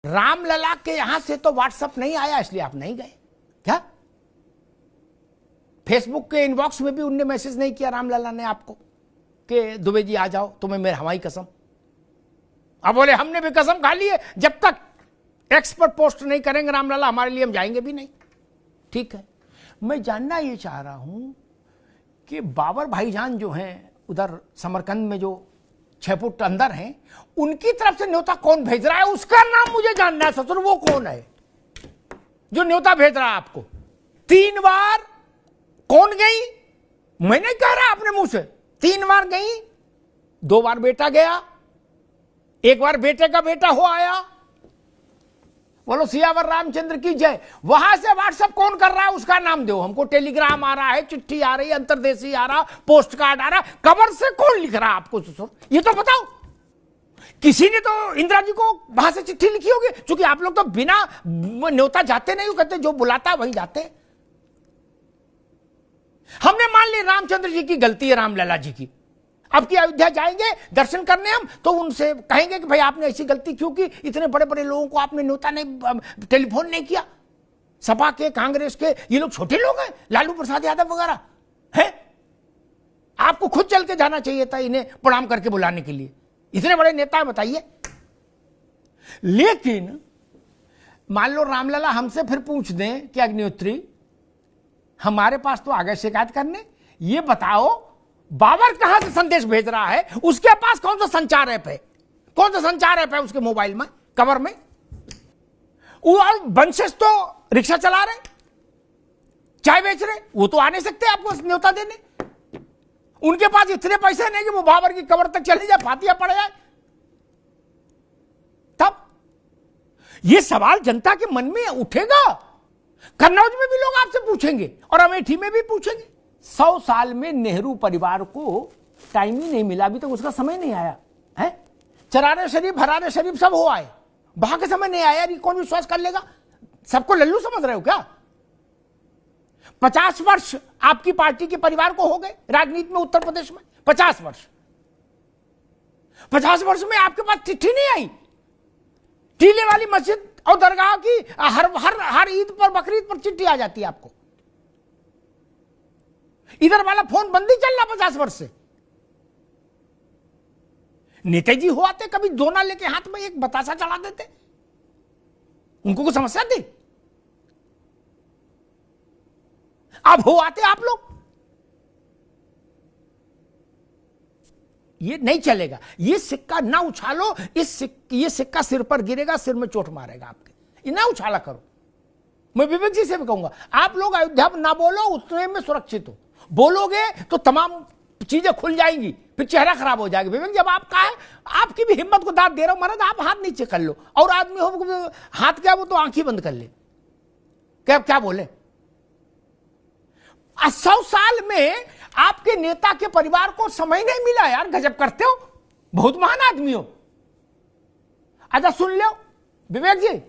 रामलला के यहां से तो व्हाट्सएप नहीं आया इसलिए आप नहीं गए क्या? फेसबुक के इनबॉक्स में भी उनने मैसेज नहीं किया रामलला ने आपको कि दुबे जी आ जाओ, तुम्हें मेरे हवाई कसम। अब बोले हमने भी कसम खा ली है, जब तक एक्स पर पोस्ट नहीं करेंगे रामलला हमारे लिए, हम जाएंगे भी नहीं। ठीक है, मैं जानना ये चाह रहा हूं कि बाबर भाईजान जो हैं उधर समरकंद में, जो 6 फुट अंदर हैं, उनकी तरफ से न्योता कौन भेज रहा है? उसका नाम मुझे जानना है ससुर, वो कौन है जो न्योता भेज रहा है आपको? 3 बार कौन गई? मैं नहीं कह रहा अपने मुंह से, 3 बार गई, 2 बार बेटा गया, 1 बार बेटे का बेटा हो आया। बोलो सियावर रामचंद्र की जय। वहां से व्हाट्सएप कौन कर रहा है उसका नाम दो हमको। टेलीग्राम आ रहा है, चिट्ठी आ रही है, अंतरदेशी आ रहा, पोस्ट कार्ड आ रहा, कबर से कौन लिख रहा है आपको ससुर? ये तो बताओ। किसी ने तो इंदिरा जी को वहां से चिट्ठी लिखी होगी, क्योंकि आप लोग तो बिना न्योता जाते नहीं, कहते जो बुलाता है वहीं जाते। हमने मान ली रामचंद्र जी की गलती है, रामलला जी की। अब की अयोध्या जाएंगे दर्शन करने हम, तो उनसे कहेंगे कि भाई आपने ऐसी गलती क्यों की? इतने बड़े बड़े लोगों को आपने न्योता नहीं, टेलीफोन नहीं किया। सपा के, कांग्रेस के ये लोग छोटे लोग हैं, लालू प्रसाद यादव वगैरह हैं। आपको खुद चल के जाना चाहिए था इन्हें प्रणाम करके बुलाने के लिए। इतने बड़े नेता हैं, बताइए। लेकिन मान लो रामलला हमसे फिर पूछ दें कि अग्निहोत्री हमारे पास तो आ गए शिकायत करने, ये बताओ बाबर कहां से संदेश भेज रहा है? उसके पास कौन सा संचार ऐप है? कौन सा संचार ऐप है उसके मोबाइल में, कवर में? और बंशेष तो रिक्शा चला रहे, चाय बेच रहे, वो तो आ नहीं सकते आपको न्योता देने। उनके पास इतने पैसे नहीं कि वो बाबर की कबर तक चले जाए, फातिया पड़ जाए। तब ये सवाल जनता के मन में उठेगा। कन्नौज में भी लोग आपसे पूछेंगे और अमेठी में भी पूछेंगे। 100 साल में नेहरू परिवार को टाइम ही नहीं मिला, अभी तक उसका समय नहीं आया है। चरारे शरीफ, हरारे शरीफ सब हो आए, वहां के समय नहीं आया। कौन विश्वास कर लेगा? सबको लल्लू समझ रहे हो क्या? 50 वर्ष आपकी पार्टी के परिवार को हो गए राजनीति में उत्तर प्रदेश में। 50 वर्ष 50 वर्ष में आपके पास चिट्ठी नहीं आई। टीले वाली मस्जिद और दरगाह की हर ईद पर, बकरीद पर चिट्ठी आ जाती है आपको। इधर वाला फोन बंद ही चल रहा 50 वर्ष से। नेताजी हो आते, कभी दोना लेके हाथ में एक बतासा चढ़ा देते, उनको कुछ समस्या थी? अब हो आते आप लोग। ये नहीं चलेगा, ये सिक्का ना उछालो। ये सिक्का सिर पर गिरेगा, सिर में चोट मारेगा आपके। ये ना उछाला करो। मैं विवेक जी से भी कहूंगा, आप लोग अयोध्या ना बोलो, उतने में सुरक्षित हो। बोलोगे तो तमाम चीजें खुल जाएंगी, फिर चेहरा खराब हो जाएगा। विवेक जब आपका है, आपकी भी हिम्मत को दाद दे रहा हूं महाराज, आप हाथ नीचे कर लो। और आदमी हो हाथ क्या, वो तो आंखें बंद कर ले, क्या बोले। 100 साल में आपके नेता के परिवार को समय नहीं मिला यार, गजब करते हो, बहुत महान आदमी हो। अच्छा सुन लो विवेक जी,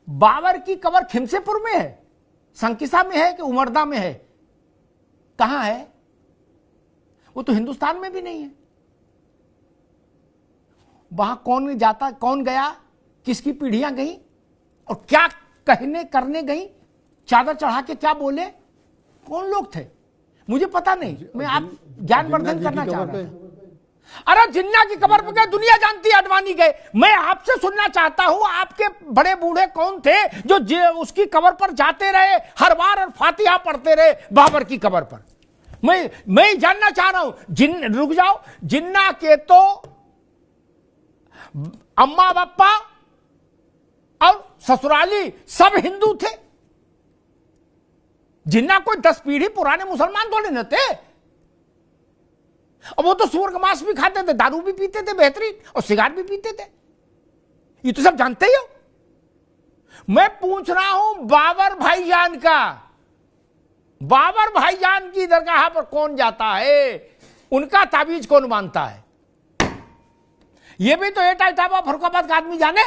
बाबर की कबर खिमसेपुर में है, संकिसा में है कि उमरदा में है? कहां है वो? तो हिंदुस्तान में भी नहीं है। वहां कौन जाता, कौन गया, किसकी पीढ़ियां गई और क्या कहने करने गई, चादर चढ़ा के क्या बोले, कौन लोग थे मुझे पता नहीं। मैं आप ज्ञानवर्धन करना चाह रहा था। अरे जिन्ना की कबर पर गए, दुनिया जानती है, अडवाणी गए। मैं आपसे सुनना चाहता हूं, आपके बड़े बूढ़े कौन थे जो उसकी कबर पर जाते रहे हर बार और फातिहा पढ़ते रहे बाबर की कबर पर? मैं जानना चाह रहा हूं। रुक जाओ, जिन्ना के तो अम्मा बापा और ससुराली सब हिंदू थे। जिन्ना कोई 10 पीढ़ी पुराने मुसलमान थोड़े न थे। और वो तो सुअर का मांस भी खाते थे, दारू भी पीते थे बेहतरीन, और सिगारेट भी पीते थे। ये तो सब जानते ही हो। मैं पूछ रहा हूं बाबर भाईजान का, बाबर भाईजान की दरगाह पर कौन जाता है? उनका ताबीज कौन मानता है? ये भी तो एटा इटावा फरुखाबाद का आदमी जाने।